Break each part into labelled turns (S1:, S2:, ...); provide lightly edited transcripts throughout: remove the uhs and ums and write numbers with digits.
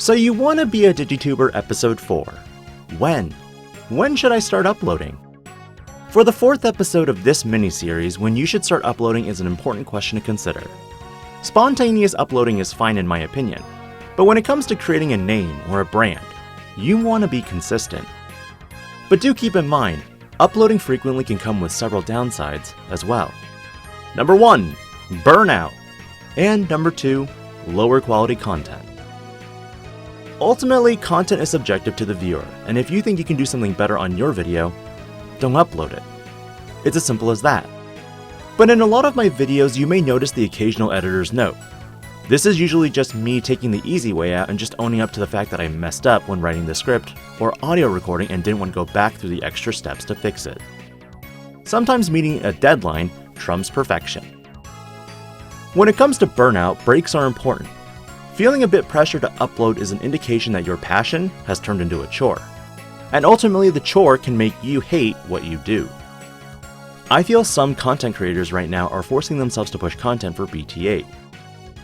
S1: So you want to be a Digi-tuber episode 4. When? When should I start uploading? For the 4th episode of this mini-series, when you should start uploading is an important question to consider. Spontaneous uploading is fine in my opinion, but when it comes to creating a name or a brand, you want to be consistent. But do keep in mind, uploading frequently can come with several downsides as well. Number 1, burnout. And number 2, lower quality content. Ultimately, content is subjective to the viewer, and if you think you can do something better on your video, don't upload it. It's as simple as that. But in a lot of my videos, you may notice the occasional editor's note. This is usually just me taking the easy way out and just owning up to the fact that I messed up when writing the script or audio recording and didn't want to go back through the extra steps to fix it. Sometimes meeting a deadline trumps perfection. When it comes to burnout, breaks are important. Feeling a bit pressure to upload is an indication that your passion has turned into a chore. And ultimately, the chore can make you hate what you do. I feel some content creators right now are forcing themselves to push content for BT8.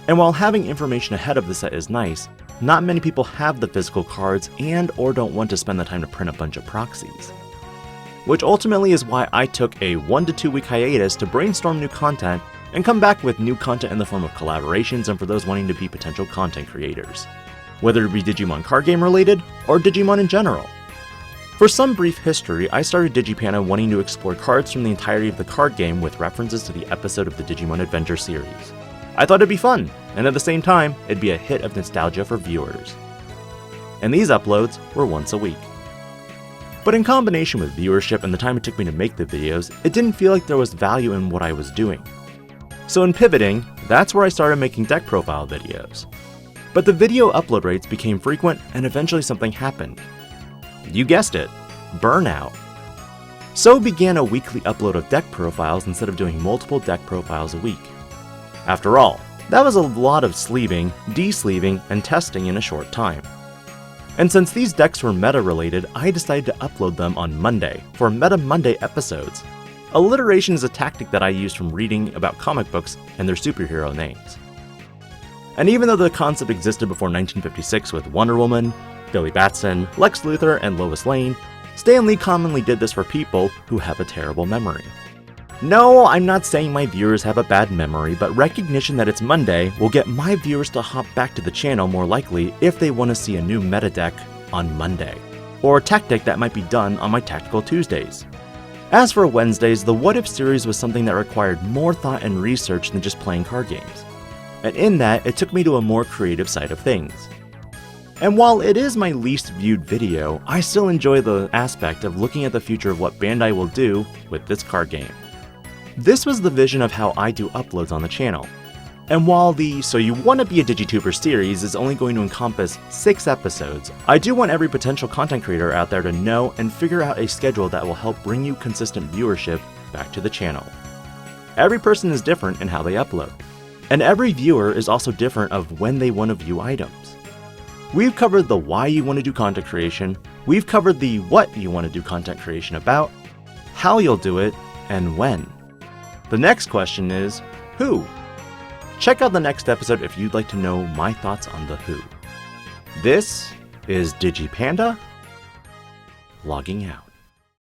S1: And while having information ahead of the set is nice, not many people have the physical cards and or don't want to spend the time to print a bunch of proxies. Which ultimately is why I took a 1 to 2 week hiatus to brainstorm new content and come back with new content in the form of collaborations and for those wanting to be potential content creators. Whether it be Digimon card game related or Digimon in general. For some brief history, I started Digi-Panda wanting to explore cards from the entirety of the card game with references to the episode of the Digimon Adventure series. I thought it'd be fun, and at the same time, it'd be a hit of nostalgia for viewers. And these uploads were once a week. But in combination with viewership and the time it took me to make the videos, it didn't feel like there was value in what I was doing. So in pivoting, that's where I started making deck profile videos. But the video upload rates became frequent and eventually something happened. You guessed it, burnout. So began a weekly upload of deck profiles instead of doing multiple deck profiles a week. After all, that was a lot of sleeving, de-sleeving, and testing in a short time. And since these decks were meta-related, I decided to upload them on Monday for Meta Monday episodes. Alliteration is a tactic that I used from reading about comic books and their superhero names. And even though the concept existed before 1956 with Wonder Woman, Billy Batson, Lex Luthor, and Lois Lane, Stan Lee commonly did this for people who have a terrible memory. No, I'm not saying my viewers have a bad memory, but recognition that it's Monday will get my viewers to hop back to the channel more likely if they want to see a new meta deck on Monday, or a tactic that might be done on my Tactical Tuesdays. As for Wednesdays, the What If series was something that required more thought and research than just playing card games. And in that, it took me to a more creative side of things. And while it is my least viewed video, I still enjoy the aspect of looking at the future of what Bandai will do with this card game. This was the vision of how I do uploads on the channel. And while the So You Want to Be a Digi-tuber series is only going to encompass 6 episodes, I do want every potential content creator out there to know and figure out a schedule that will help bring you consistent viewership back to the channel. Every person is different in how they upload, and every viewer is also different of when they want to view items. We've covered the why you want to do content creation, we've covered the what you want to do content creation about, how you'll do it, and when. The next question is, who? Check out the next episode if you'd like to know my thoughts on the who. This is Digi-Panda, logging out.